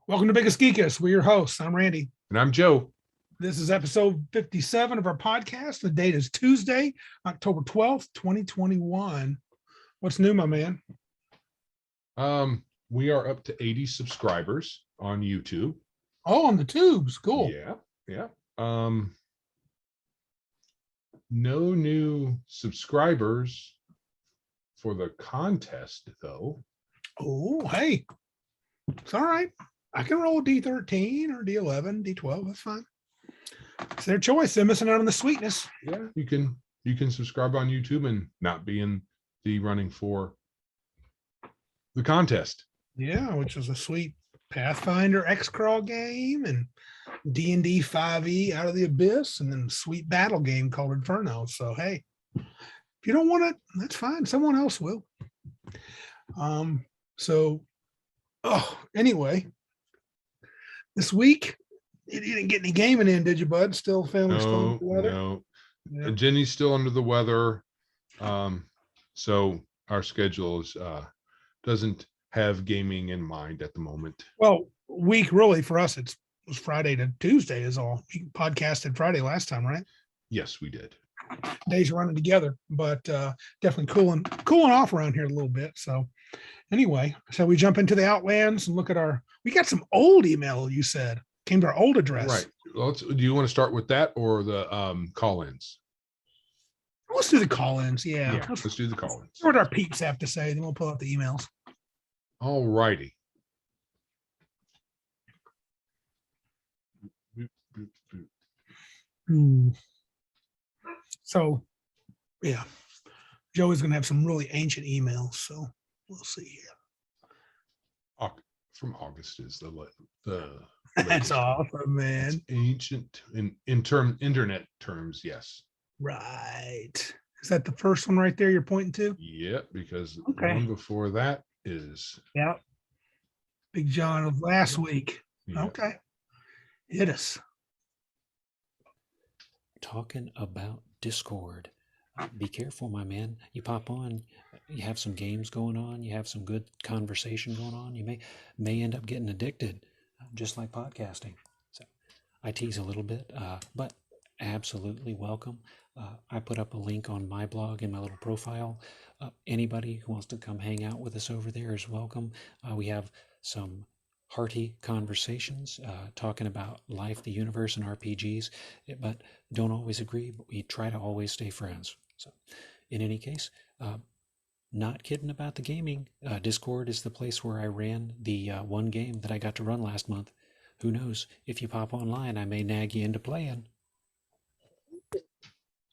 Welcome to Biggest Geekus. We're your hosts. I'm Randy. And I'm Joe. This is episode 57 of our podcast. The date is Tuesday, October 12th, 2021. What's new, my man? We are up to 80 subscribers on YouTube. Oh, on the tubes. Cool. Yeah. No new subscribers for the contest, though. Oh, hey. It's all right. I can roll D13 or D11, D12. That's fine. It's their choice. They're missing out on the sweetness. Yeah, you can subscribe on YouTube and not be in the running for the contest. Yeah, which is a sweet Pathfinder X-Crawl game and D&D 5e Out of the Abyss, and then a sweet battle game called Inferno. So, hey, if you don't want it, that's fine. Someone else will. Anyway, this week, you didn't get any gaming in, did you, bud? Still family still under the weather? No. Yeah. Jenny's still under the weather. So our schedule doesn't have gaming in mind at the moment. Well, week really for us, it was Friday to Tuesday is all. We podcasted Friday last time, right? Yes, we did. Days running together, but definitely cooling off around here a little bit. So anyway, so we jump into the Outlands and look at we got some old email, you said. Came to our old address. Right. Do you want to start with that or the call-ins? Let's do the call-ins. Yeah. Let's do the call-ins. What our peeps have to say, then we'll pull up the emails. All righty. So, yeah, Joey's going to have some really ancient emails. So we'll see here. From August is the That's awesome, man. It's ancient in internet terms, yes. Right. Is that the first one right there you're pointing to? Yeah, because the one before that is Big John of last week. Yeah. Okay. Hit us. Talking about Discord. Be careful, my man. You pop on, you have some games going on, you have some good conversation going on. You may end up getting addicted, just like podcasting. So I tease a little bit, but absolutely welcome. I put up a link on my blog in my little profile. Anybody who wants to come hang out with us over there is welcome. We have some hearty conversations talking about life, the universe, and RPGs, but don't always agree, but we try to always stay friends. So in any case, not kidding about the gaming. Discord is the place where I ran the one game that I got to run last month. Who knows? If you pop online, I may nag you into playing.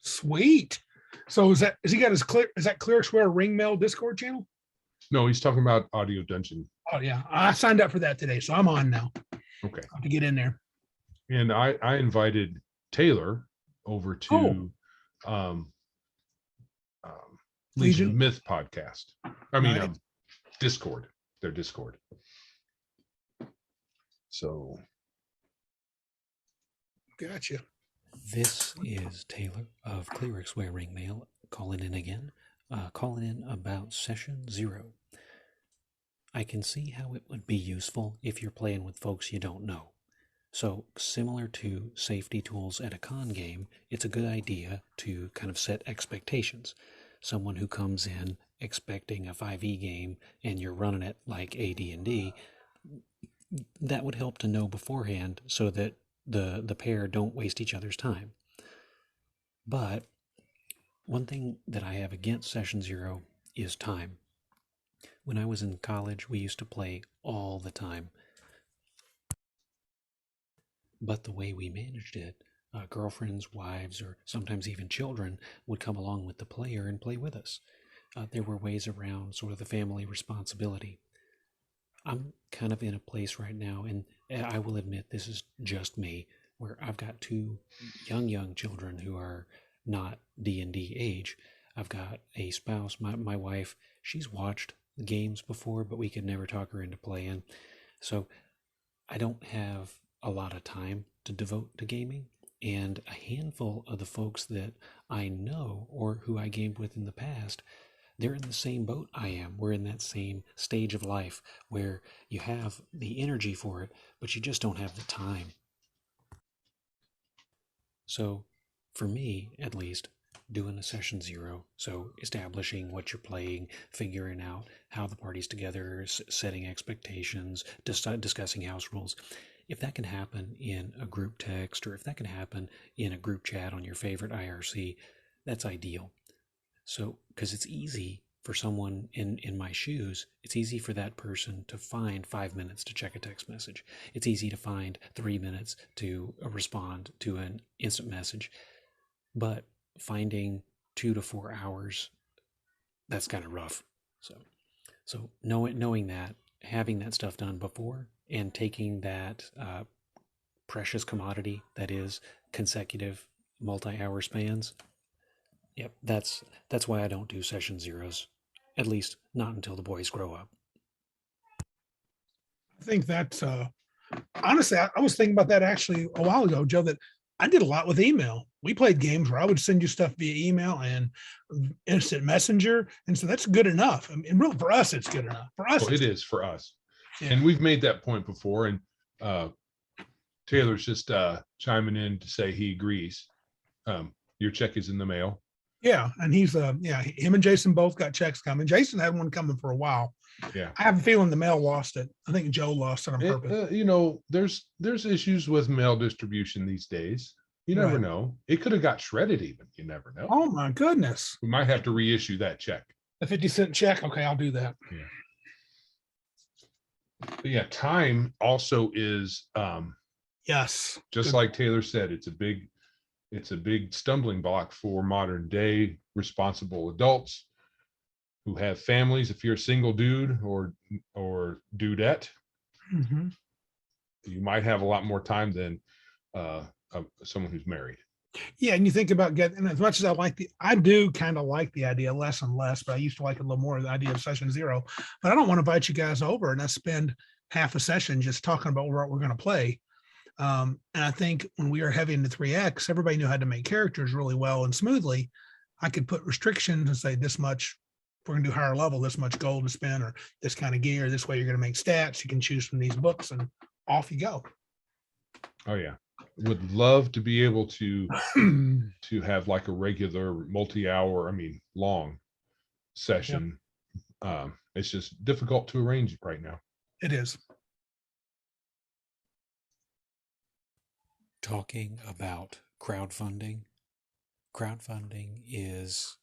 Sweet. So is that Clear Square Ring Mail Discord channel? No, he's talking about Audio Dungeon. Oh yeah, I signed up for that today, so I'm on now. Okay. I have to get in there. And I invited Taylor over to Legion of Myth podcast. I mean, Discord. Their Discord. So. Gotcha. This is Taylor of Clearixware Ring Mail calling in again. Calling in about session 0. I can see how it would be useful if you're playing with folks you don't know. So, similar to safety tools at a con game, it's a good idea to kind of set expectations. Someone who comes in expecting a 5e game and you're running it like AD&D, that would help to know beforehand so that the pair don't waste each other's time. But one thing that I have against session 0 is time. When I was in college, we used to play all the time. But the way we managed it, girlfriends, wives, or sometimes even children would come along with the player and play with us. There were ways around sort of the family responsibility. I'm kind of in a place right now, and I will admit this is just me, where I've got 2 young children who are not D&D age. I've got a spouse, my wife, she's watched the games before, but we could never talk her into playing. So I don't have a lot of time to devote to gaming, and a handful of the folks that I know or who I gamed with in the past, they're in the same boat I am. We're in that same stage of life where you have the energy for it, but you just don't have the time. So for me, at least, doing a session 0, so establishing what you're playing, figuring out how the party's together, setting expectations, discussing house rules. If that can happen in a group text, or if that can happen in a group chat on your favorite IRC, that's ideal. So, because it's easy for someone in my shoes, it's easy for that person to find 5 minutes to check a text message. It's easy to find 3 minutes to respond to an instant message. But finding 2 to 4 hours, that's kind of rough. So knowing that, having that stuff done before, and taking that precious commodity that is consecutive multi-hour spans. Yep, that's why I don't do session 0s, at least not until the boys grow up. I think that's honestly, I was thinking about that actually a while ago, Joe, that I did a lot with email. We played games where I would send you stuff via email and instant messenger. And so that's good enough. I mean, really for us, it's good enough. For us, Well, it is for us. Yeah. And we've made that point before. And Taylor's just chiming in to say he agrees. Your check is in the mail. Yeah. And he's him and Jason both got checks coming. Jason had one coming for a while. Yeah. I have a feeling the mail lost it. I think Joe lost it on purpose. There's issues with mail distribution these days. You never Right. know. It could have got shredded even. You never know. Oh my goodness. We might have to reissue that check. A 50-cent check. Okay, I'll do that. Yeah. But yeah, time also is Yes. just Good. like Taylor said, it's a big stumbling block for modern day responsible adults who have families. If you're a single dude or dudette, Mhm. you might have a lot more time than someone who's married. Yeah, and you think about getting, and as much as I do kind of like the idea less and less, but I used to like it a little more, the idea of session 0. But I don't want to invite you guys over and I spend half a session just talking about what we're going to play. And I think when we are heavy into 3X, everybody knew how to make characters really well and smoothly. I could put restrictions and say this much, if we're going to do higher level, this much gold to spend, or this kind of gear, this way you're going to make stats. You can choose from these books and off you go. Oh yeah. Would love to be able to have like a regular long session. It's just difficult to arrange right now. It is. Talking about crowdfunding is,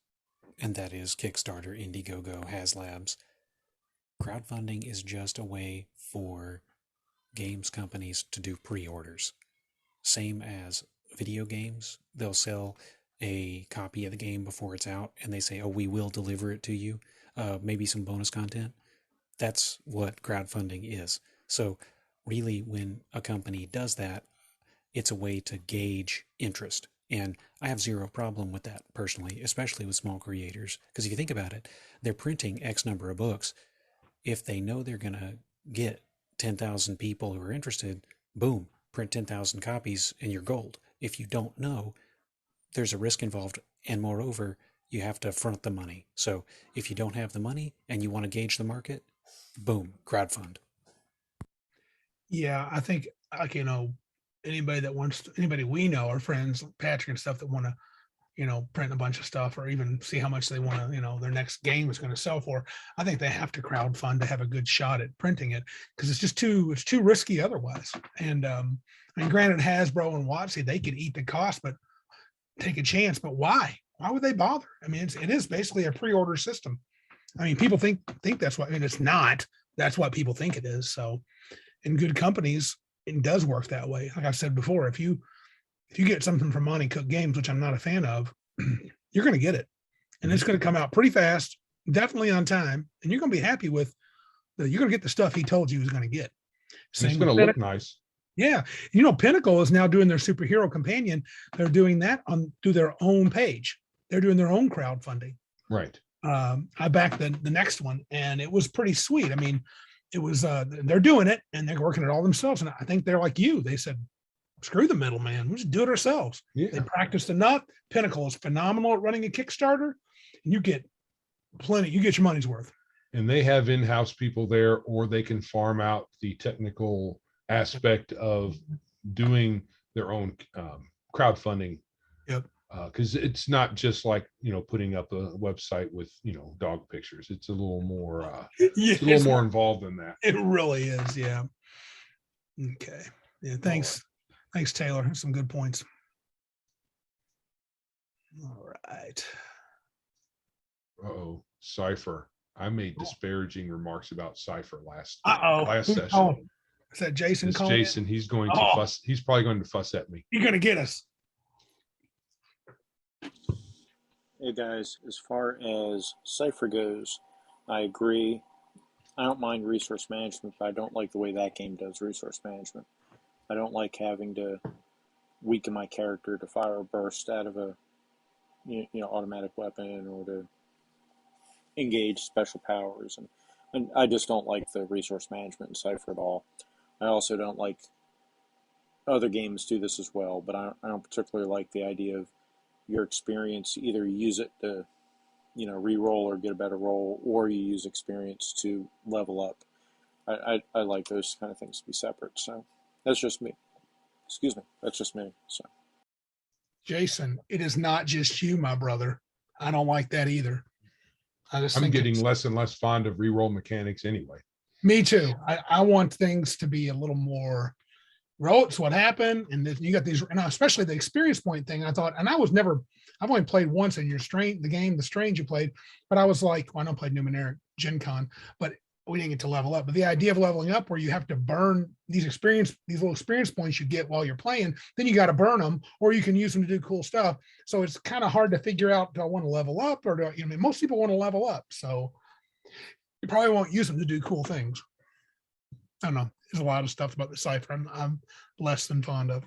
and that is Kickstarter, Indiegogo, HasLabs. Crowdfunding is just a way for games companies to do pre-orders. Same as video games. They'll sell a copy of the game before it's out and they say, oh, we will deliver it to you. Maybe some bonus content. That's what crowdfunding is. So really, when a company does that, it's a way to gauge interest. And I have zero problem with that personally, especially with small creators. Because if you think about it, they're printing X number of books. If they know they're going to get 10,000 people who are interested, boom, print 10,000 copies and you're gold. If you don't know, there's a risk involved. And moreover, you have to front the money. So if you don't have the money and you want to gauge the market, boom, crowdfund. Yeah, I think anybody we know, our friends, Patrick and stuff, that want to, print a bunch of stuff or even see how much they want to, their next game is going to sell for. I think they have to crowdfund to have a good shot at printing it, because it's too risky otherwise. And granted, Hasbro and WotC, they could eat the cost, but take a chance. But why? Why would they bother? I mean, it is basically a pre-order system. I mean, people think that's what, it's not. That's what people think it is. So in good companies, it does work that way. Like I've said before, if you get something from Monty Cook Games, which I'm not a fan of, you're going to get it. And it's going to come out pretty fast, definitely on time. And you're going to be happy with you're going to get the stuff he told you he was going to get. It's going to look nice. Yeah. Pinnacle is now doing their superhero companion. They're doing that through their own page. They're doing their own crowdfunding. Right. I backed the next one and it was pretty sweet. I mean, it was, they're doing it and they're working it all themselves. And I think they're like you. They said, screw the middleman. We'll just do it ourselves. Yeah. They practiced enough. Pinnacle is phenomenal at running a Kickstarter. And you get plenty. You get your money's worth. And they have in-house people there, or they can farm out the technical aspect of doing their own crowdfunding. Yep. Because it's not just like, putting up a website with, dog pictures. It's a little more Yeah, it's a little more involved than that. It really is. Yeah. Okay. Yeah. Thanks. Thanks, Taylor. Some good points. All right. Uh-oh, Cypher. I made disparaging remarks about Cypher last Who's session. calling? Is that Jason It's calling? Jason. He's going to fuss. He's probably going to fuss at me. You're going to get us. Hey guys, as far as Cypher goes, I agree. I don't mind resource management, but I don't like the way that game does resource management. I don't like having to weaken my character to fire a burst out of a automatic weapon or to engage special powers, and I just don't like the resource management in Cypher at all. I also don't like other games do this as well, but I don't particularly like the idea of your experience, either use it to re-roll or get a better roll, or you use experience to level up. I like those kind of things to be separate. So that's just me. Excuse me. That's just me. So Jason, it is not just you, my brother. I don't like that either. I'm getting less and less fond of re-roll mechanics anyway. Me too. I want things to be a little more roll. It's what happened. And then you got these, and especially the experience point thing. I thought, and I've only played once in the Strange you played, but I was like, well, I don't play Numenera Gen Con, but we didn't get to level up. But the idea of leveling up where you have to burn these little experience points you get while you're playing, then you got to burn them, or you can use them to do cool stuff. So it's kind of hard to figure out, do I want to level up, or most people want to level up. So you probably won't use them to do cool things. I don't know. There's a lot of stuff about the Cypher I'm less than fond of.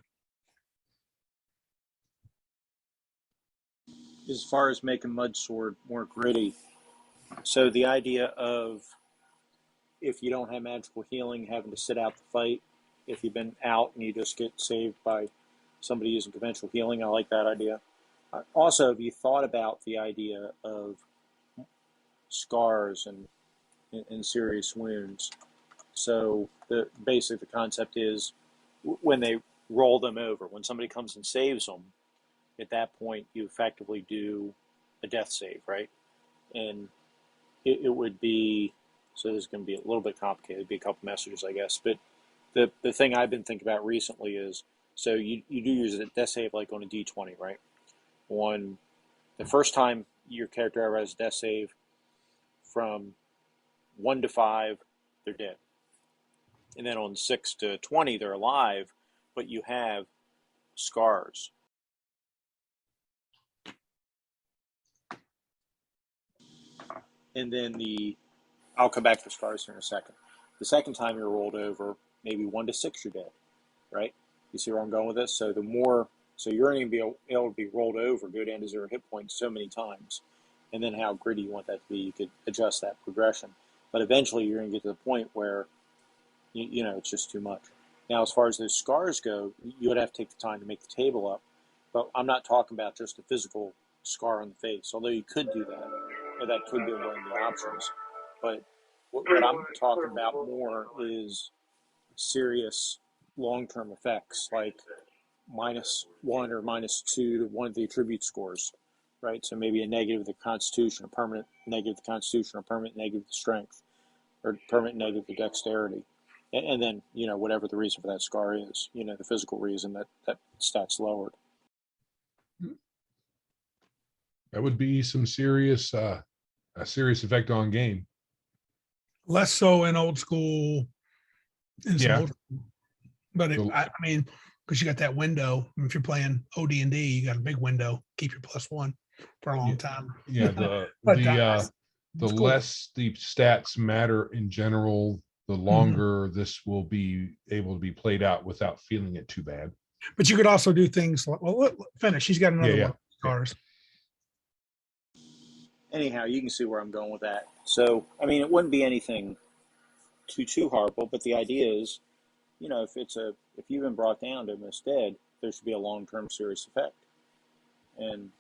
as far as making Mudsword more gritty, so the idea of if you don't have magical healing, having to sit out the fight, if you've been out and you just get saved by somebody using conventional healing, I like that idea. Also, have you thought about the idea of scars and serious wounds? So basically the concept is when they roll them over, when somebody comes and saves them, at that point you effectively do a death save, right? And it would be, so this is going to be a little bit complicated. It'd be a couple messages, I guess. But the thing I've been thinking about recently is, so you do use a death save like on a D20, right? On the first time your character ever has a death save, from 1 to 5, they're dead. And then on 6 to 20, they're alive, but you have scars. And then I'll come back to scars here in a second. The second time you're rolled over, maybe 1 to 6, you're dead, right? You see where I'm going with this? So so you're going to be able to be rolled over, go down to 0 hit points so many times. And then how gritty you want that to be, you could adjust that progression. But eventually you're going to get to the point where, it's just too much. Now, as far as those scars go, you would have to take the time to make the table up. But I'm not talking about just a physical scar on the face, although you could do that, or that could be one of the options. But what I'm talking about more is serious long-term effects, like -1 or -2 to one of the attribute scores, right? So maybe a negative of the Constitution, a permanent negative of the Constitution, or permanent negative of the Strength, or permanent negative of the Dexterity. And then, whatever the reason for that scar is, the physical reason that stat's lowered. That would be some serious, a serious effect on game. Less so in old school. Yeah. But I mean, because you got that window. If you're playing OD&D, you got a big window. Keep your +1 for a long time. Yeah. The less the stats matter in general, the longer this will be able to be played out without feeling it too bad. But you could also do things like, finish. He's got another one. Scars. Anyhow, you can see where I'm going with that. So, I mean, it wouldn't be anything too horrible, but the idea is, if you've been brought down to almost dead, there should be a long-term serious effect. And,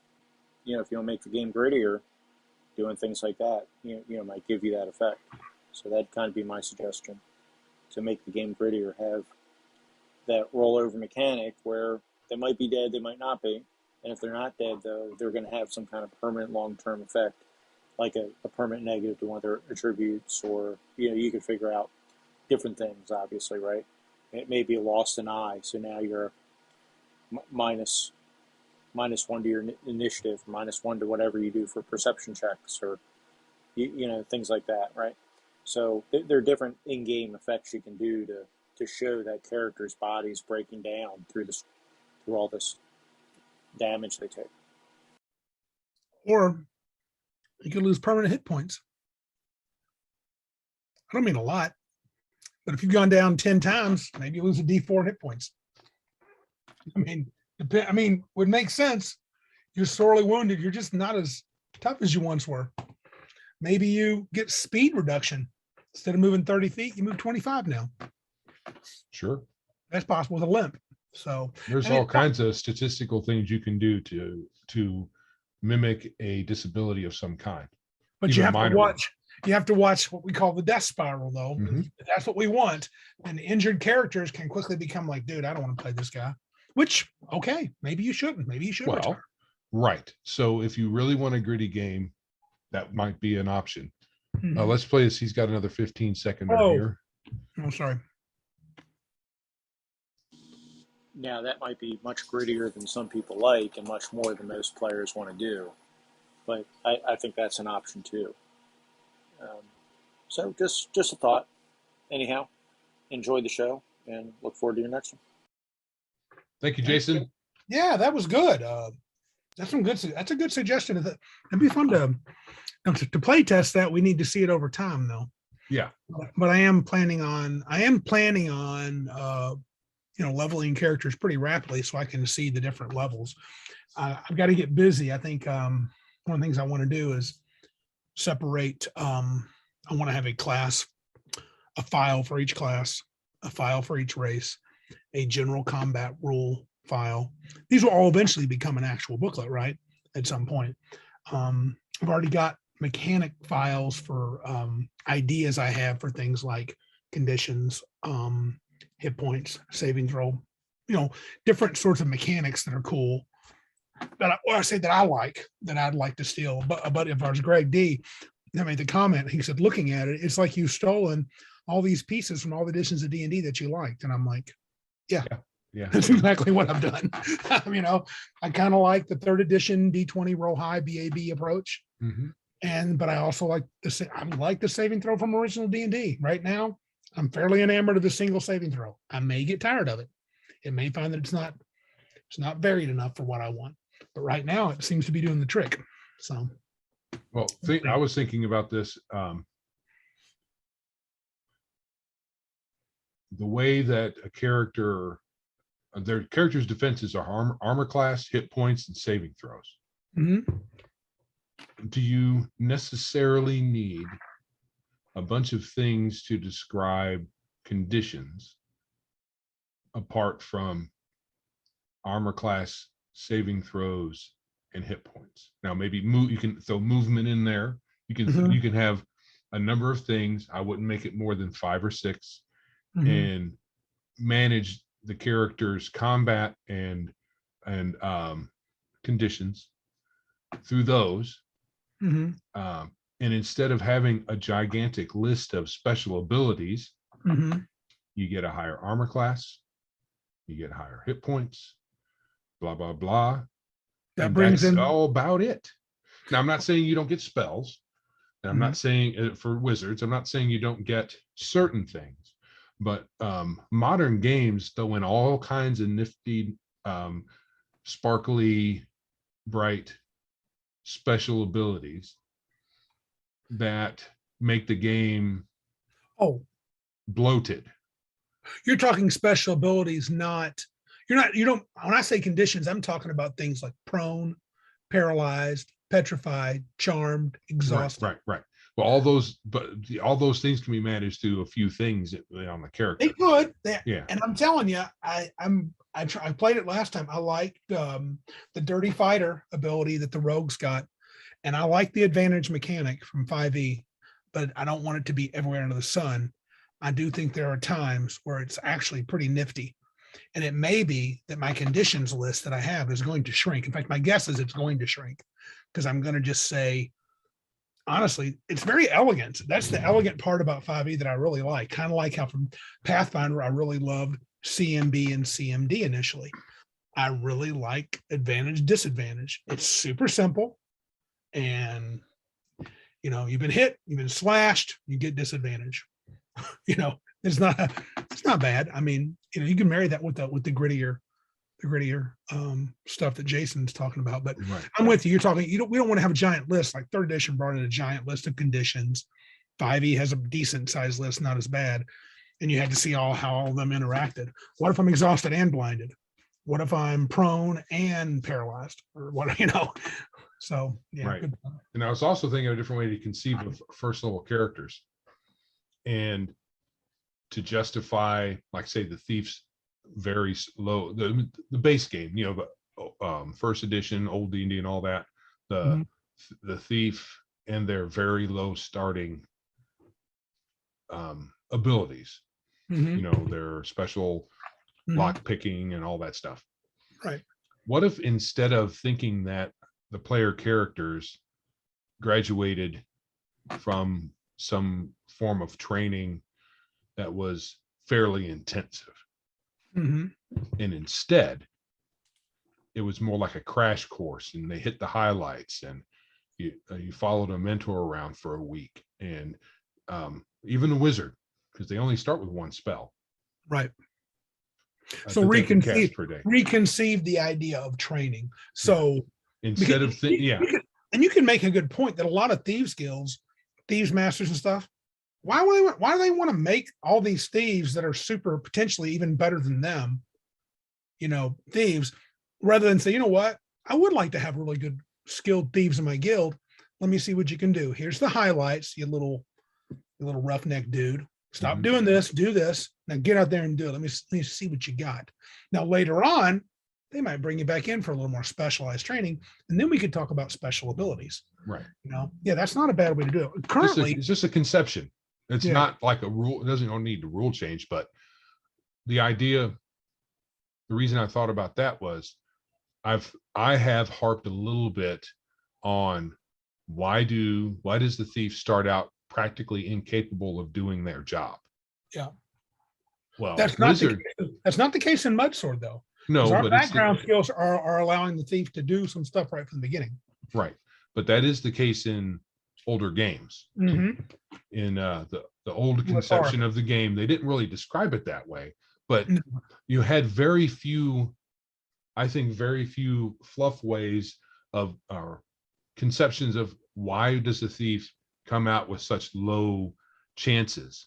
if you want to make the game grittier, doing things like that, might give you that effect. So that'd kind of be my suggestion, to make the game grittier, have that rollover mechanic where they might be dead, they might not be. And if they're not dead, though, they're going to have some kind of permanent long-term effect, like a permanent negative to one of their attributes, or, you could figure out different things, obviously, right? It may be lost an eye, so now you're minus one to your initiative, minus one to whatever you do for perception checks, or, things like that, right? So there are different in-game effects you can do to show that character's body's breaking down through all this damage they take. Or you could lose permanent hit points. I don't mean a lot, but if you've gone down 10 times, maybe you lose a D4 hit points. I mean, would make sense. You're sorely wounded. You're just not as tough as you once were. Maybe you get speed reduction. Instead of moving 30 feet, you move 25 now. Sure. That's possible with a limp. So there's all kinds of statistical things you can do to mimic a disability of some kind. But you have to watch. You have to watch what we call the death spiral, though. Mm-hmm. That's what we want. And injured characters can quickly become like, dude, I don't want to play this guy. Which, okay, maybe you shouldn't. Maybe you should. Well, retire. Right. So if you really want a gritty game, that might be an option. Mm-hmm. Let's play this. He's got another 15 second here. Oh, sorry. Now, that might be much grittier than some people like, and much more than most players want to do. But I think that's an option too. So just a thought. Anyhow, enjoy the show and look forward to your next one. Thank you, Jason. Yeah, that was good. That's a good suggestion. It'd be fun to play test that. We need to see it over time, though. Yeah. But I am planning on leveling characters pretty rapidly so I can see the different levels. I've got to get busy. I think one of the things I want to do is separate. I want to have a file for each class, a file for each race, a general combat rule file. These will all eventually become an actual booklet, right? At some point. I've already got mechanic files for ideas I have for things like conditions, hit points, saving throw, different sorts of mechanics that are cool. That I'd like to steal. But if I was Greg D, that made the comment, he said, looking at it, it's like you've stolen all these pieces from all the editions of D&D that you liked. And I'm like, yeah. That's exactly what I've done. I kind of like the 3rd edition D20 roll high BAB approach. Mm-hmm. But I also like the saving throw from original D&D. Right now, I'm fairly enamored of the single saving throw. I may get tired of it. It may find that it's not varied enough for what I want. But right now, it seems to be doing the trick. So, well, I was thinking about this. The way that their character's defenses are armor class, hit points, and saving throws. Mm-hmm. Do you necessarily need a bunch of things to describe conditions apart from armor class, saving throws, and hit points? Now, maybe you can throw movement in there. You can have a number of things. I wouldn't make it more than 5 or 6, and manage the character's combat and conditions through those. And instead of having a gigantic list of special abilities, you get a higher armor class, you get higher hit points, blah, blah, blah. That's all about it. Now, I'm not saying you don't get spells. And I'm not saying for wizards, I'm not saying you don't get certain things. But modern games throw in all kinds of nifty, sparkly, bright, special abilities that make the game bloated. You're talking special abilities, when I say conditions, I'm talking about things like prone, paralyzed, petrified, charmed, exhausted. Right. Well, all those things can be managed through a few things on the character. They could. Yeah. And I'm telling you, I played it last time. I liked the Dirty Fighter ability that the rogues got. And I like the advantage mechanic from 5e, but I don't want it to be everywhere under the sun. I do think there are times where it's actually pretty nifty. And it may be that my conditions list that I have is going to shrink. In fact, my guess is it's going to shrink because I'm going to just say, honestly, it's very elegant. That's the elegant part about 5e that I really like. Kind of like how from Pathfinder, I really loved CMB and CMD initially. I really like advantage, disadvantage. It's super simple. And, you've been hit, you've been slashed, you get disadvantage. It's not bad. I mean, you can marry that with the grittier stuff that Jason's talking about. But Right. I'm with you. You're talking. We don't want to have a giant list like third edition brought in a giant list of conditions. 5e has a decent sized list, not as bad, and you had to see how all of them interacted. What if I'm exhausted and blinded? What if I'm prone and paralyzed, or what? So yeah. Right. And I was also thinking of a different way to conceive of first level characters, and to justify, like, say, the thief's very low, the base game, the first edition, old D&D and all that, the thief and their very low starting abilities, their special lock picking and all that stuff. Right. What if instead of thinking that the player characters graduated from some form of training that was fairly intensive, and instead it was more like a crash course, and they hit the highlights, and you followed a mentor around for a week, and even the wizard, because they only start with one spell. Right. So reconceive the idea of training. So instead of and you can make a good point that a lot of thieves guilds, thieves masters and stuff, why do they want to make all these thieves that are super potentially even better than them, thieves, rather than say, you know what, I would like to have really good skilled thieves in my guild. Let me see what you can do. Here's the highlights, you little roughneck dude. Stop doing this, do this. Now get out there and do it. Let me see what you got. Now later on, they might bring you back in for a little more specialized training, and then we could talk about special abilities. Right. That's not a bad way to do it. Currently, it's just a conception. It's not like a rule. It don't need a rule change, but the reason I thought about that was I have harped a little bit on why does the thief start out practically incapable of doing their job? Yeah. Well, that's not the case in Mudsword, though. No, our background skills are allowing the thief to do some stuff right from the beginning. Right, but that is the case in older games. In the old conception of the game, they didn't really describe it that way, but you had very few fluff ways of conceptions of why does the thief come out with such low chances.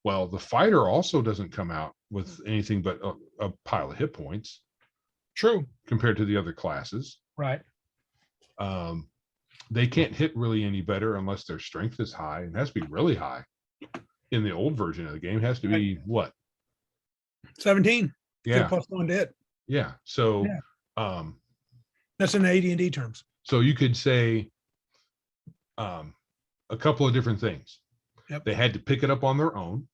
Well, the fighter also doesn't come out with anything but a pile of hit points. True. Compared to the other classes. Right. They can't hit really any better unless their strength is high, and it has to be really high. In the old version of the game, it has to be what? 17. Yeah. +1 to hit. Yeah. So that's in AD&D terms. So you could say a couple of different things. Yep. They had to pick it up on their own.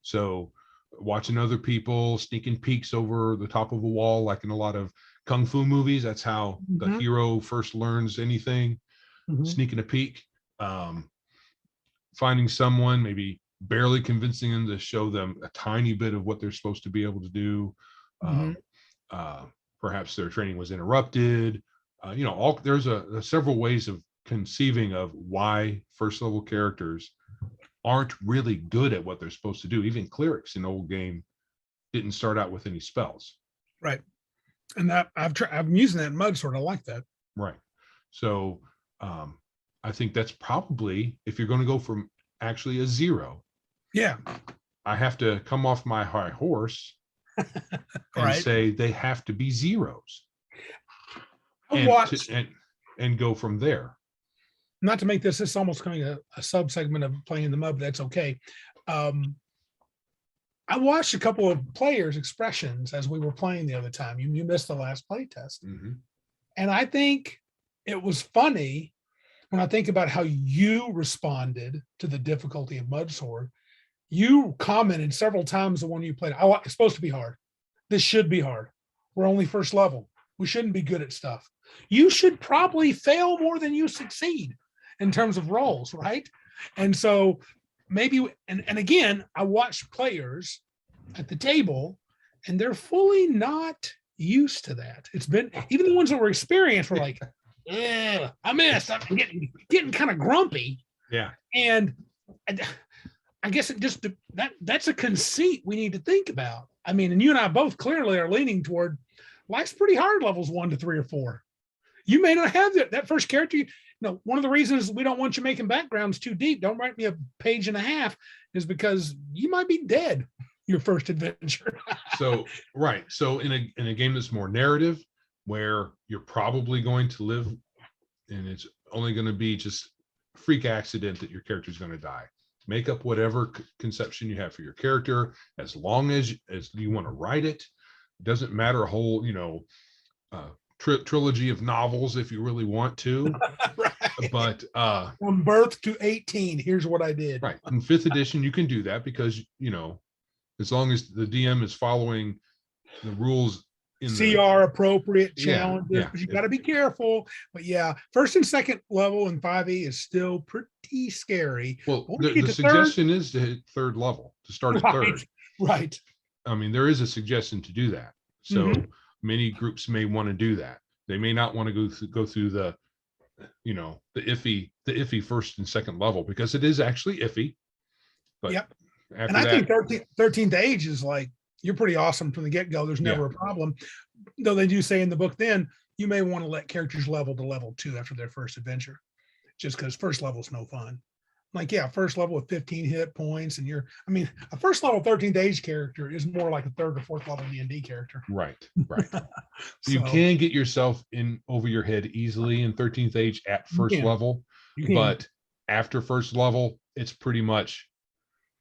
So watching other people, sneaking peeks over the top of a wall, like in a lot of kung fu movies, that's how the hero first learns anything. Sneaking a peek, finding someone, maybe barely convincing them to show them a tiny bit of what they're supposed to be able to do. Perhaps their training was interrupted. There's several ways of conceiving of why first level characters aren't really good at what they're supposed to do. Even clerics in old game didn't start out with any spells. Right. And that I'm using that in Mudsword. I like that. Right. So I think that's probably, if you're going to go from actually a 0. Yeah. I have to come off my high horse and say they have to be 0s. And go from there. Not to make this almost coming a sub-segment of playing in the mud, but that's okay. I watched a couple of players' expressions as we were playing the other time. You missed the last play test. And I think it was funny when I think about how you responded to the difficulty of Mudsword. You commented several times the one you played. Oh, it's supposed to be hard. This should be hard. We're only first level. We shouldn't be good at stuff. You should probably fail more than you succeed in terms of rolls, right? And so maybe, and again, I watch players at the table and they're fully not used to that. It's been, even the ones that were experienced were like, yeah, I missed. I'm getting kind of grumpy. Yeah. And I guess it just, that's a conceit we need to think about. I mean, and you and I both clearly are leaning toward life's pretty hard levels 1 to 3 or 4. You may not have that first character. One of the reasons we don't want you making backgrounds too deep, don't write me a page and a half, is because you might be dead your first adventure. So, right. So in a game that's more narrative, where you're probably going to live and it's only going to be just a freak accident that your character is going to die. Make up whatever conception you have for your character, as long as you want to write it. It doesn't matter a whole, trilogy of novels if you really want to. Right. But from birth to 18, here's what I did. Right. In 5th edition, you can do that because, as long as the DM is following the rules in CR appropriate challenges, yeah. but you got to be careful. But yeah, first and second level in 5e is still pretty scary. Well, the suggestion is to hit 3rd level, to start at 3rd. Right. I mean, there is a suggestion to do that. So many groups may want to do that. They may not want to go through the iffy 1st and 2nd level, because it is actually iffy. But yep. And I think 13th age is like, you're pretty awesome from the get-go. There's never a problem. Though they do say in the book, then you may want to let characters level to level 2 after their first adventure, just because first level is no fun. Like, yeah, first level with 15 hit points, and a first level 13th age character is more like a 3rd or 4th level D&D character. Right. You can get yourself in over your head easily in 13th age at first level, but after first level, it's pretty much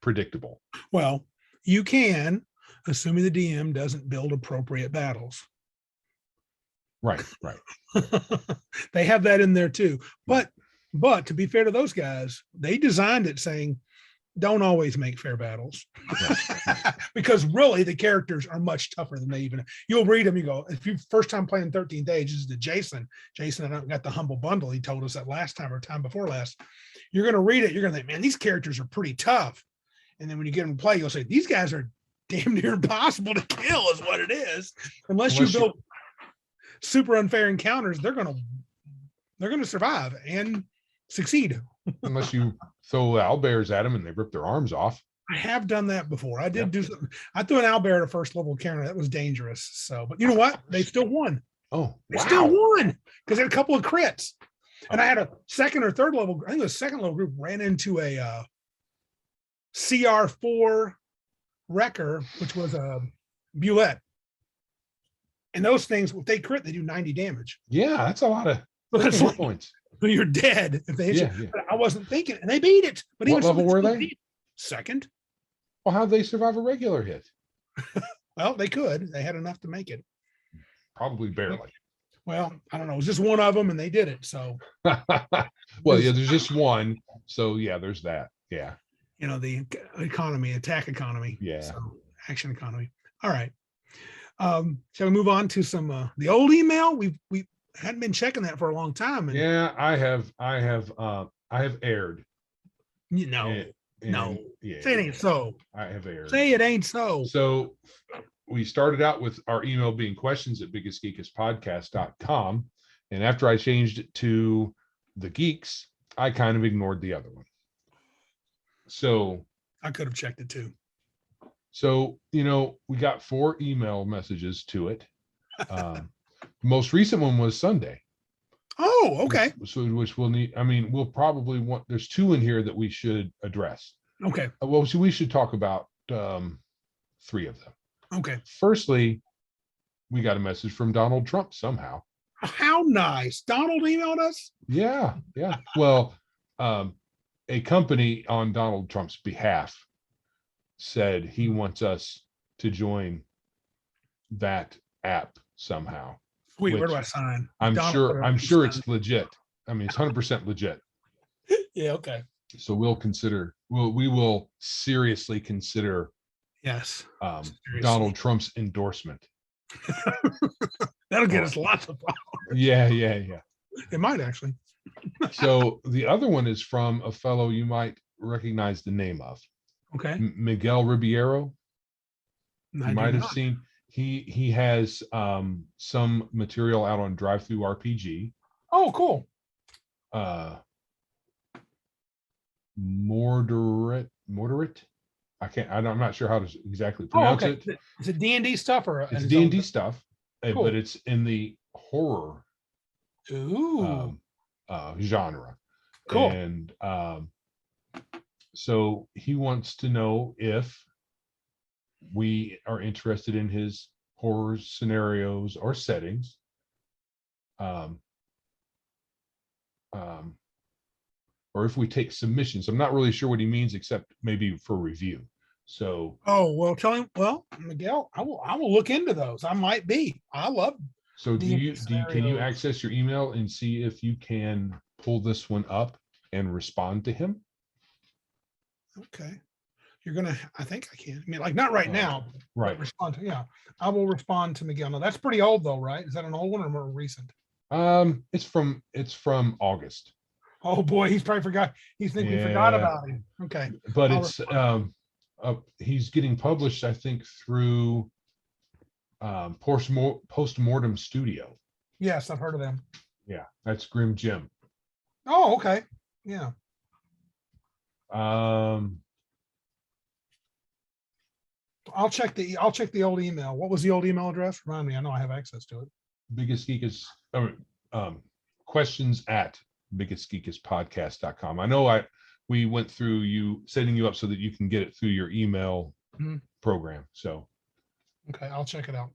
predictable. Well, you can, assuming the DM doesn't build appropriate battles. Right. They have that in there too. But to be fair to those guys, they designed it saying, don't always make fair battles. Because really the characters are much tougher than you'll read them, you go, if you first time playing 13th age, this is to Jason, I don't got the humble bundle. He told us that last time or time before last. You're going to read it. You're going to think, man, these characters are pretty tough. And then when you get them to play, you'll say, these guys are damn near impossible to kill is what it is. Unless you build super unfair encounters, they're going to survive and succeed. Unless you throw owlbears at them and they rip their arms off. I have done that before. I did do something. I threw an owlbear at a first level encounter. That was dangerous. So, but you know what? They still won. Oh, they still won because they had a couple of crits. And I had a 2nd or 3rd level, I think it was 2nd level group, ran into a CR4 wrecker, which was a Bulette. And those things, if they crit, they do 90 damage. Yeah, that's a lot of points. You're dead if they hit you. But I wasn't thinking, and they beat it. But what level were they? 2nd. Well, how'd they survive a regular hit? Well, they could. They had enough to make it. Probably barely. Well, I don't know. It was just one of them, and they did it. So. Well, yeah, there's just one. So yeah, there's that. Yeah. The economy, attack economy. Yeah. So, action economy. All right. Shall we move on to some the old email? We hadn't been checking that for a long time. And yeah, I have aired. No. Yeah, say it ain't so. I have aired. Say it ain't so. So we started out with our email being questions@biggestgeekispodcast.com. And after I changed it to the geeks, I kind of ignored the other one. So I could have checked it too. So, we got 4 email messages to it. Most recent one was Sunday. Oh, okay. So, which we'll need, we'll probably want, there's 2 in here that we should address. Okay. Well, so we should talk about 3 of them. Okay. Firstly, we got a message from Donald Trump somehow. How nice. Donald emailed us? Yeah. Well, a company on Donald Trump's behalf said he wants us to join that app somehow. Sweet. Where which do I sign? I'm Donald, sure where do I it's sign? legit. I mean, it's 100% legit. Yeah. Okay. So we will seriously consider Yes. Seriously. Donald Trump's endorsement. That'll get Or- us lots of followers. Yeah. It might actually. So the other one is from a fellow you might recognize the name of, Okay. Miguel Ribeiro. I You do might have not. seen he has some material out on Drive Through RPG. Oh, cool. Moderate. I'm not sure how to exactly Oh, pronounce okay. it. Is it D&D stuff or It's his D&D own? stuff, Cool. but it's in the horror Ooh. genre. Cool. And so he wants to know if we are interested in his horror scenarios or settings. Or if we take submissions. I'm not really sure what he means, except maybe for review. So Oh, well, tell him. Well, Miguel, I will look into those. I might be. I love. so can you scenarios. access your email and see if you can pull this one up and respond to him? Okay. I think I can. I mean, like not right now. Right. But respond to, yeah. I will respond to Miguel. Now that's pretty old though, right? Is that an old one or more recent? It's from August. Oh boy, he's probably forgot. We forgot about him. Okay. But I'll it's he's getting published, I think, through Postmortem Studio. Yes, I've heard of them. Yeah, that's Grim Jim. Oh, okay. Yeah. I'll check the old email. What was the old email address? Remind me. I know I have access to it. Biggest Geek is questions at biggestgeekispodcast.com. I know we went through setting you up so that you can get it through your email program. So okay, I'll check it out.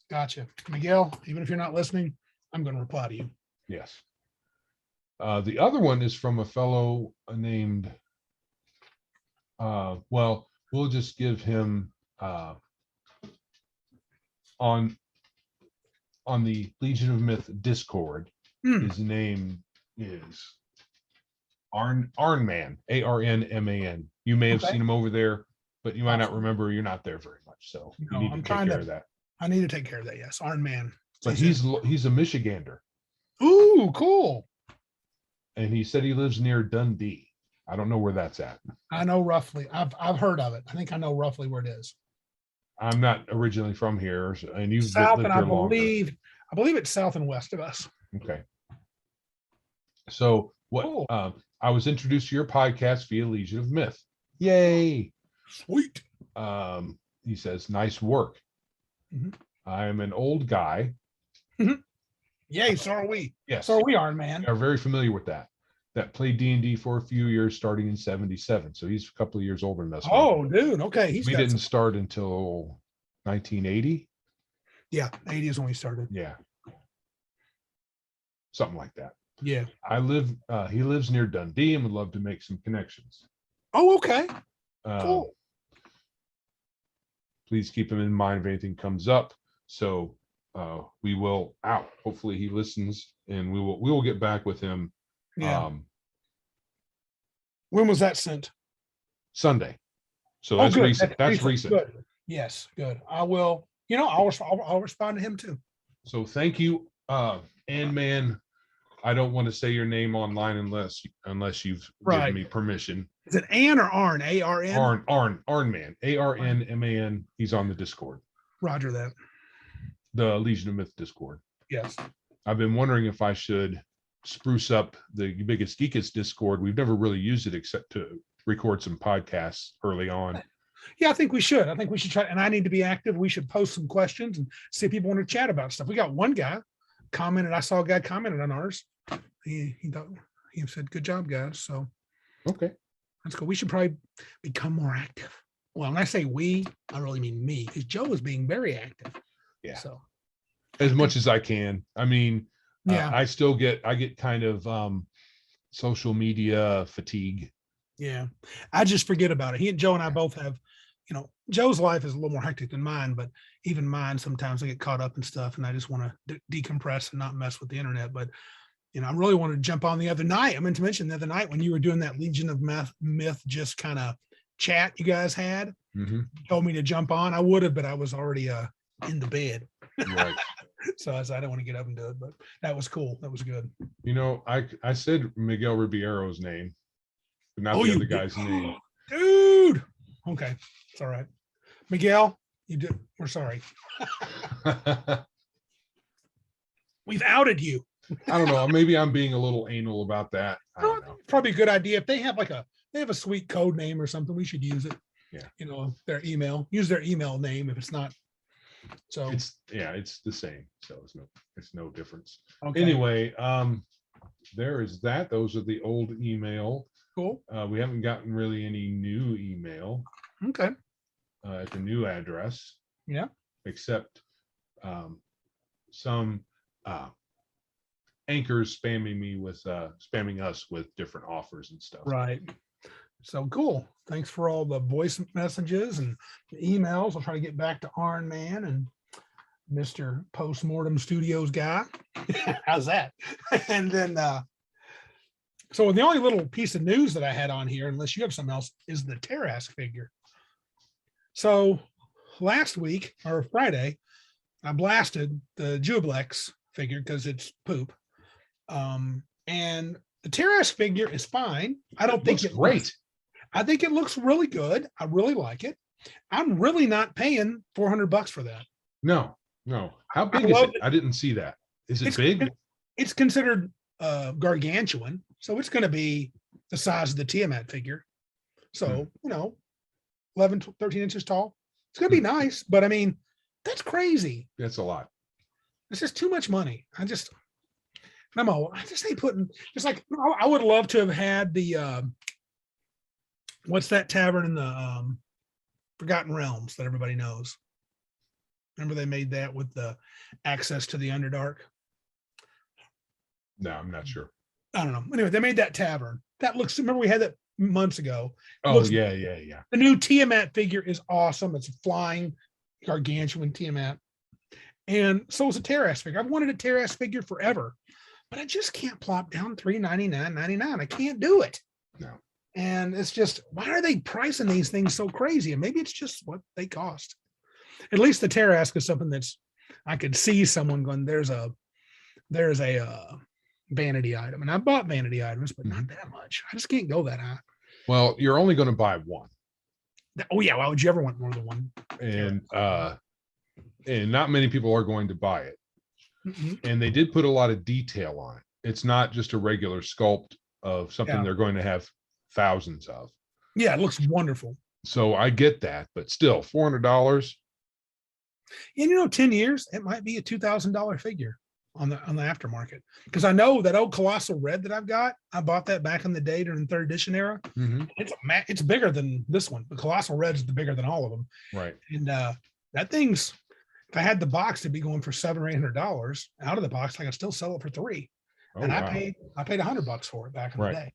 Gotcha. Miguel, even if you're not listening, I'm going to reply to you. yes. The other one is from a fellow named we'll just give him on the Legion of Myth Discord. His name is Arnman, Arnman. You may have seen him over there, but you might not remember. You're not there very much, so you need to take care of that. I need to take care of that. Yes, Arnman. But he's a Michigander. Ooh, cool. And he said he lives near Dundee. I don't know where that's at. I know roughly. I've heard of it. I think I know roughly where it is. I'm not originally from here, and you've South, lived and here I longer. believe it's south and west of us. Okay. So what? Cool. I was introduced to your podcast via Legion of Myth. Yay! Sweet. He says, "Nice work." I'm an old guy. Yay! So are we. Yes. So are we, Arnman. We are very familiar with that. That played D&D for a few years, starting in '77. So he's a couple of years older than us. Oh, dude. Okay. We didn't start until 1980. Yeah, 80 is when we started. Yeah. Something like that. Yeah. He lives near Dundee and would love to make some connections. Oh, okay. Cool. Please keep him in mind if anything comes up. So we will hopefully he listens, and we will get back with him. Yeah. When was that sent? Sunday. So that's recent. That's recent. Good. Yes, good. I will. I'll respond to him too. So thank you, and man, I don't want to say your name online unless you've given me permission. Is it Ann or Arn? A-R-N? Arnman. A-R-N-M-A-N. He's on the Discord. Roger that. The Legion of Myth Discord. Yes. I've been wondering if I should spruce up the Biggest Geekest Discord. We've never really used it except to record some podcasts early on. Yeah, I think we should. Try, and I need to be active. We should post some questions and see if people want to chat about stuff. We got one guy commented. I saw a guy commented on ours. He said, "Good job, guys." So okay, that's cool. We should probably become more active. Well, when I say we, I really mean me, because Joe is being very active. Yeah. So as much as I can. I mean, yeah, I get kind of social media fatigue. Yeah, I just forget about it. Joe and I both have Joe's life is a little more hectic than mine, but even mine, sometimes I get caught up in stuff and I just want to decompress and not mess with the internet. But, I really wanted to jump on the other night. I meant to mention the other night when you were doing that Legion of Myth just kind of chat you guys had, told me to jump on. I would have, but I was already in the bed. Right. So I don't want to get up and do it, but that was cool. That was good. I said Miguel Ribeiro's name, but not the other guy's name. Dude. Okay. It's all right. Miguel, we're sorry. We've outed you. I don't know. Maybe I'm being a little anal about that. I don't know. Probably a good idea. If they have a sweet code name or something, we should use it. Yeah. Their email. Use their email name if it's not. So it's the same. So it's no difference. Okay. Anyway, there is that. Those are the old email. Cool. We haven't gotten really any new email. Okay. At the new address. Yeah. Except some anchors spamming us with different offers and stuff. Right. So cool. Thanks for all the voice messages and the emails. I'll try to get back to Iron Man and Mr. Postmortem Studios guy. How's that? And then so the only little piece of news that I had on here, unless you have something else, is the Terrask figure. So last week or Friday, I blasted the Jublex figure because it's poop. And the Terrask figure is fine. I don't think it's great. I think it looks really good. I really like it. I'm really not paying $400 for that. No. How big is it? I didn't see that. Is it big? It's considered gargantuan. So it's going to be the size of the Tiamat figure. So, 11, 13 inches tall. It's going to be nice, but I mean, that's crazy. That's a lot. It's just too much money. I just hate putting, just like, I would love to have had the, what's that tavern in the Forgotten Realms that everybody knows? Remember they made that with the access to the Underdark? No, I'm not sure. I don't know. Anyway, they made that tavern. That looks, remember we had that months ago. Oh, yeah. The new Tiamat figure is awesome. It's a flying gargantuan Tiamat. And so is a Terrask figure. I've wanted a Terrask figure forever, but I just can't plop down $399.99. I can't do it. No. And it's just, why are they pricing these things so crazy? And maybe it's just what they cost. At least the Terrask is something that's, I could see someone going, there's a vanity item. And I bought vanity items, but not that much. I just can't go that high. Well, you're only going to buy one. Oh yeah. Why would you ever want more than one? And not many people are going to buy it. And they did put a lot of detail on it. It's not just a regular sculpt of something they're going to have thousands of. Yeah, it looks wonderful. So I get that, but still $400. And 10 years, it might be a $2,000 figure on the aftermarket. Because I know that old Colossal Red that I've got, I bought that back in the day during the 3rd edition era. It's bigger than this one. The Colossal Red is bigger than all of them. Right. And that thing's, if I had the box, it'd be going for $700 or $800 out of the box. I could still sell it for $300. And wow. I paid $100 for it back in the day.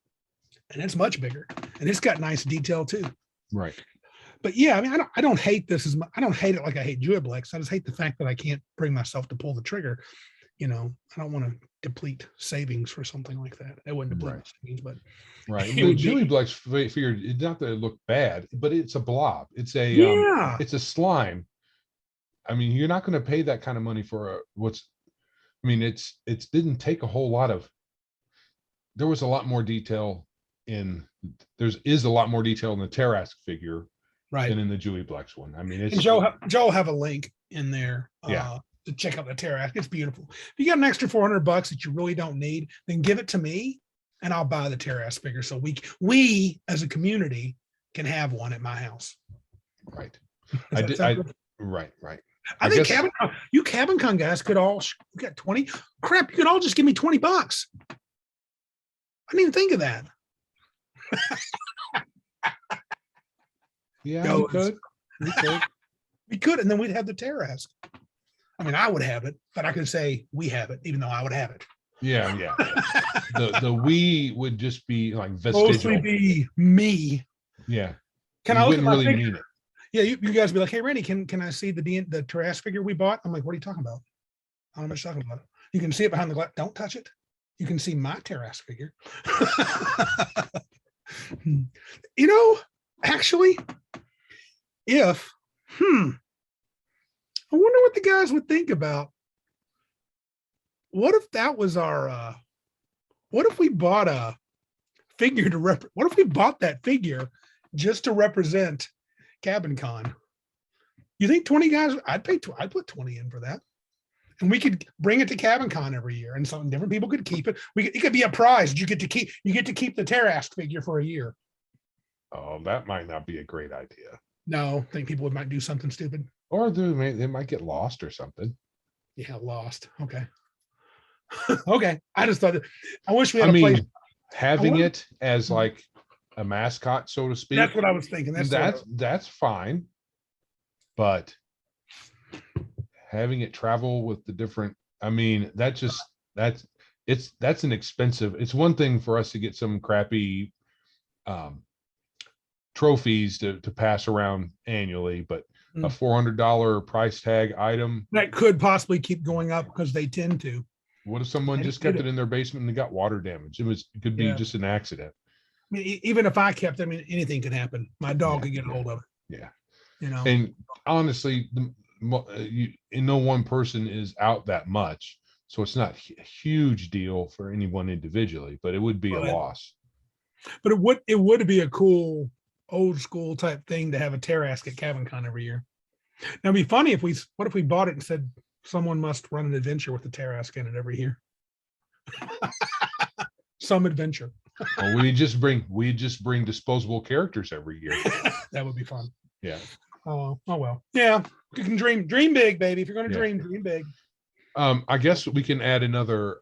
And it's much bigger, and it's got nice detail too. Right. But yeah, I mean, I don't hate this as much. I don't hate it like I hate Jublex. I just hate the fact that I can't bring myself to pull the trigger. I don't want to deplete savings for something like that. It wouldn't deplete savings, but right. The Jublex figure, not that it looked bad, but it's a blob. It's a it's a slime. I mean, you're not going to pay that kind of money for it didn't take a whole lot of. There was a lot more detail in a lot more detail in the Terrask figure than in the Jublex one. I mean, it's Joe will have a link in there to check out the Terrask. It's beautiful. If you got an extra $400 that you really don't need, then give it to me and I'll buy the Terrask figure so we as a community can have one at my house. Right. Right. I think Cabin Con guys could all got 20. Crap, you could all just give me $20. I didn't even think of that. Yeah, we could. We could, and then we'd have the Terrask. I mean, I would have it, but I could say we have it, even though I would have it. Yeah. The we would just be like vestigial. Mostly be me. Yeah. Can I look at my really figure? mean it. Yeah, you guys be like, hey, Randy, can I see the Tarrasque figure we bought? I'm like, what are you talking about? I don't know what you're talking about. You can see it behind the glass. Don't touch it. You can see my Tarrasque figure. Actually, if I wonder what the guys would think about. What if that was our what if we bought a figure what if we bought that figure just to represent Cabin Con? You think 20 guys? I'd put 20 in for that. And we could bring it to Cabin Con every year, and some different people could keep it. It could be a prize. You get to keep the Tarrasque figure for a year. Oh, that might not be a great idea. No, I think people might do something stupid. Or they might get lost or something. Yeah, lost. Okay. Okay. I just thought I wish we had a place. Having it as like a mascot, so to speak. That's what I was thinking. That's fine. But having it travel with the different, that's an expensive. It's one thing for us to get some crappy trophies to pass around annually, but a $400 price tag item that could possibly keep going up because they tend to. What if someone just kept it in their basement and they got water damage? It could be just an accident. I mean, even if I kept it, anything could happen. My dog could get a hold of it. Yeah. And honestly, no one person is out that much, so it's not a huge deal for anyone individually, but it would be a loss. But it would be a cool old school type thing to have a Tarrasque at Cabin Con every year. Now it'd be funny if we bought it and said someone must run an adventure with the Tarrasque in it every year. Some adventure. Well, we just bring disposable characters every year. That would be fun. Yeah. Oh well. Yeah. You can dream big, baby. If you're going to dream big. I guess we can add another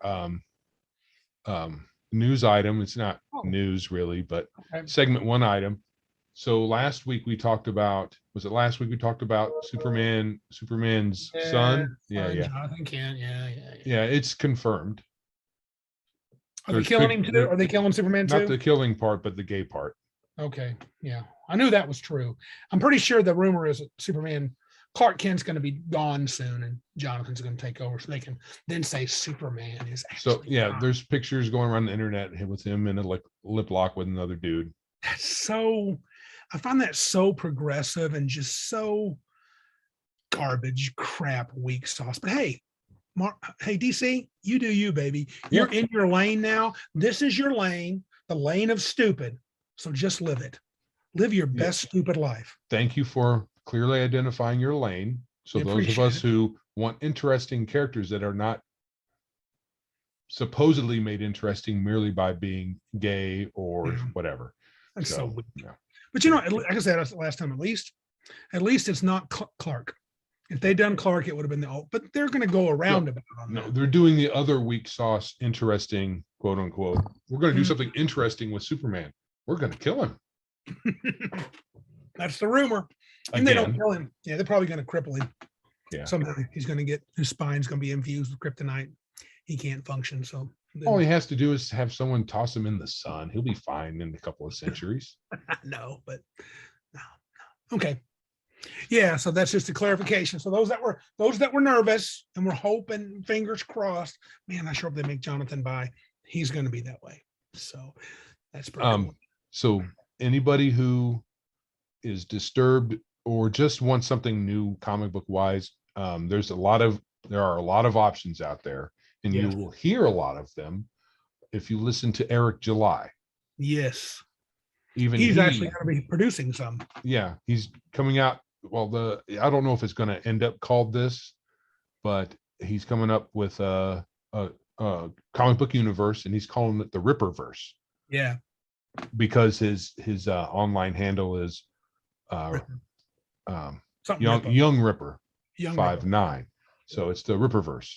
news item. It's not news really, but segment one item. So last week we talked about, Superman's son? Yeah. Johnathan Kent. Yeah, it's confirmed. Are they killing him too? Are they killing Superman too? Not the killing part, but the gay part. Okay. Yeah. I knew that was true. I'm pretty sure the rumor is that Clark Kent's going to be gone soon and Jonathan's going to take over, so they can then say Superman is actually gone. There's pictures going around the internet with him in a lip lock with another dude. I find that so progressive and just so garbage, crap, weak sauce. But hey, DC, you do you, baby. You're in your lane now. This is your lane, the lane of stupid. So just live it. Live your best stupid life. Thank you for clearly identifying your lane. So those of us who want interesting characters that are not supposedly made interesting merely by being gay or whatever. That's so weak. Yeah. But like I said last time, at least it's not Clark. If they'd done Clark, it would have been but they're going to go around about it. No, they're doing the other weak sauce, interesting, quote unquote. We're going to do something interesting with Superman. We're going to kill him. That's the rumor. And they don't kill him. Yeah, they're probably going to cripple him. Yeah. Somehow he's going to get, his spine's going to be infused with kryptonite. He can't function. So all he has to do is have someone toss him in the sun. He'll be fine in a couple of centuries. No. Okay. Yeah. So that's just a clarification. So those that were nervous and were hoping, fingers crossed, man, I sure hope they make Johnathan by. He's going to be that way. So that's pretty cool. So anybody who is disturbed or just wants something new comic book wise, there are a lot of options out there, and you will hear a lot of them if you listen to Eric July. Yes. He's actually going to be producing some. Yeah, he's coming out. Well, I don't know if it's going to end up called this, but he's coming up with a comic book universe, and he's calling it the RipperVerse. Yeah. Because his online handle is Young Ripper 59. So it's the RipperVerse.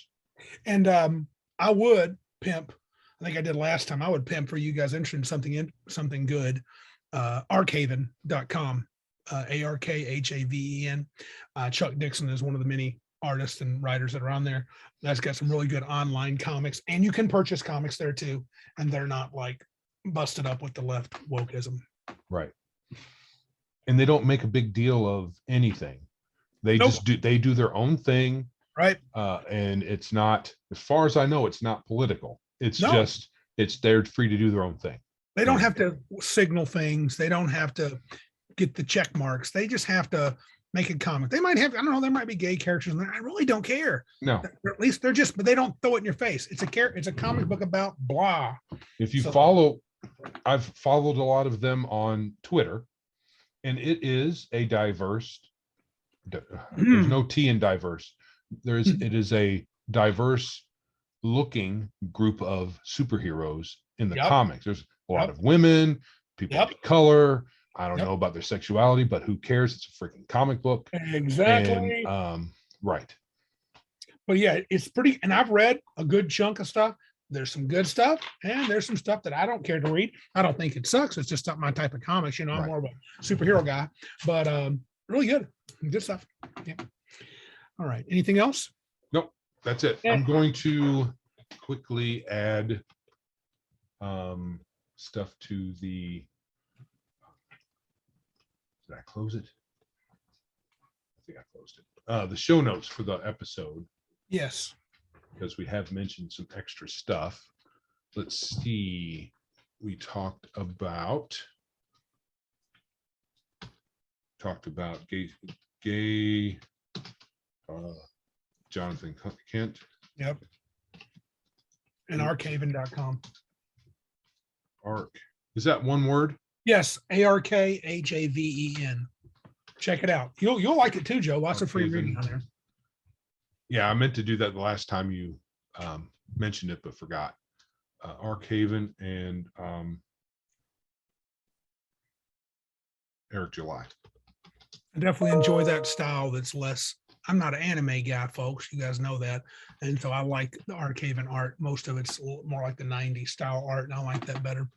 And I would pimp. I think I did last time. I would pimp for you guys interested in something good. Arkhaven.com. ARKHAVEN. Chuck Dixon is one of the many artists and writers that are on there. That's got some really good online comics, and you can purchase comics there too, and they're not like busted up with the left wokeism. Right. and they don't make a big deal of anything. They Nope. just do their own thing. Right. And it's not, as far as I know, it's not political. It's No. just, they're free to do their own thing. They don't have to signal things. They don't have to get the check marks. They just have to make a comment. They might have, I don't know, there might be gay characters in there. I really don't care. No. Or at least they're just, but they don't throw it in your face. It's a comic book about blah. If you So- follow, I've followed a lot of them on Twitter, and it is a diverse, there's no T in diverse. It is a diverse looking group of superheroes in the Yep. comics. There's a lot Yep. of women, people Yep. of color. I don't Yep. know about their sexuality, but who cares? It's a freaking comic book. Exactly. And, right. But yeah, it's pretty, and I've read a good chunk of stuff. There's some good stuff, and there's some stuff that I don't care to read. I don't think it sucks. It's just not my type of comics. You know, I'm Right. more of a superhero guy, but really good. Good stuff. Yeah. All right. Anything else? Nope. That's it. Yeah. I'm going to quickly add stuff to the, did I close it? I think I closed it. The show notes for the episode, Yes. because we have mentioned some extra stuff. Let's see. We talked about gay Johnathan Kent. Yep. And Arkhaven.com. Ark. Is that one word? Yes. ARKHAVEN. Check it out. You'll like it too, Joe. Lots of free Arkhaven. reading on there. Yeah, I meant to do that the last time you mentioned it, but forgot. Arkhaven and Eric July. I definitely enjoy that style that's less. I'm not an anime guy, folks. You guys know that. And so I like the Arkhaven art. Most of it's more like the 90s style art. And I like that better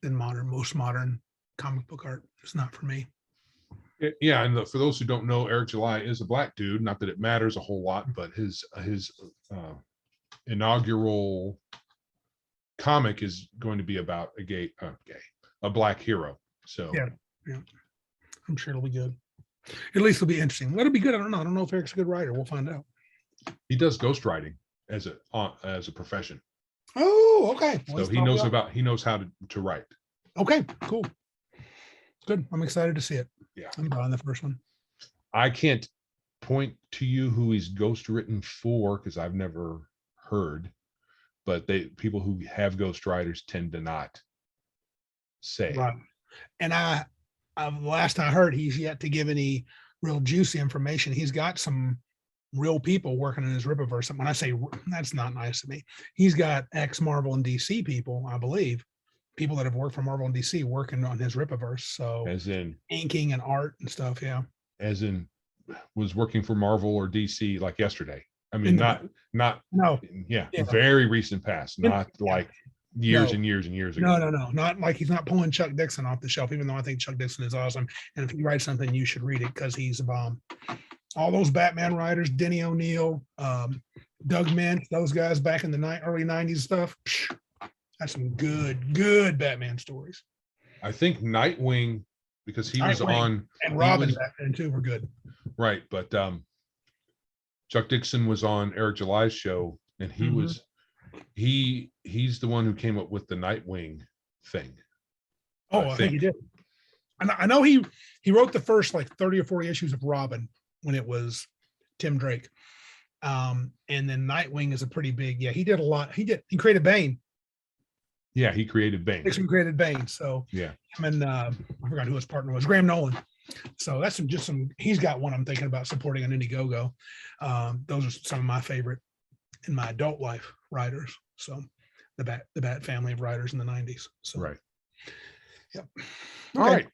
than most modern comic book art. It's not for me. Yeah, and for those who don't know, Eric July is a black dude. Not that it matters a whole lot, but his inaugural comic is going to be about a black hero. So Yeah. I'm sure it'll be good. At least it'll be interesting. It'll be good. I don't know. I don't know if Eric's a good writer. We'll find out. he does ghostwriting as a profession. Oh, okay. Well, So he knows how to write. Okay, cool. Good. I'm excited to see it. Yeah. I'm buying the first one. I can't point to you who he's ghostwritten for because I've never heard, but people who have ghostwriters tend to not say. Right. And last I heard, he's yet to give any real juicy information. He's got some real people working in his RipperVerse. And when I say that's not nice to me, he's got ex-Marvel and DC people, I believe, people that have worked for Marvel and DC working on his RipperVerse. So As in inking and art and stuff. Yeah. Was working for Marvel or DC like yesterday. I mean, not No. yeah, Yeah. very recent past, not like years No. and years and years ago. No. Not like he's not pulling Chuck Dixon off the shelf, even though I think Chuck Dixon is awesome. And if he writes something, you should read it because he's a bomb. All those Batman writers, Denny O'Neil, Doug Mintz, those guys back in the early 90s stuff. That's some good Batman stories. I think Nightwing, because he was Nightwing. on And Robin was- back then too were good. right, but Chuck Dixon was on Eric July's show, and he Mhm. was he's the one who came up with the Nightwing thing. Oh, I think he did. And I know he wrote the first like 30 or 40 issues of Robin when it was Tim Drake. And then Nightwing is a pretty big, he did a lot. He created Bane. Yeah, he created Bane. Dixon created Bane. So Yeah. him and I forgot who his partner was, Graham Nolan. So that's he's got one I'm thinking about supporting on Indiegogo. Those are some of my favorite in my adult life writers. So the Bat family of writers in the 90s. So Right. Yep. All Okay. right.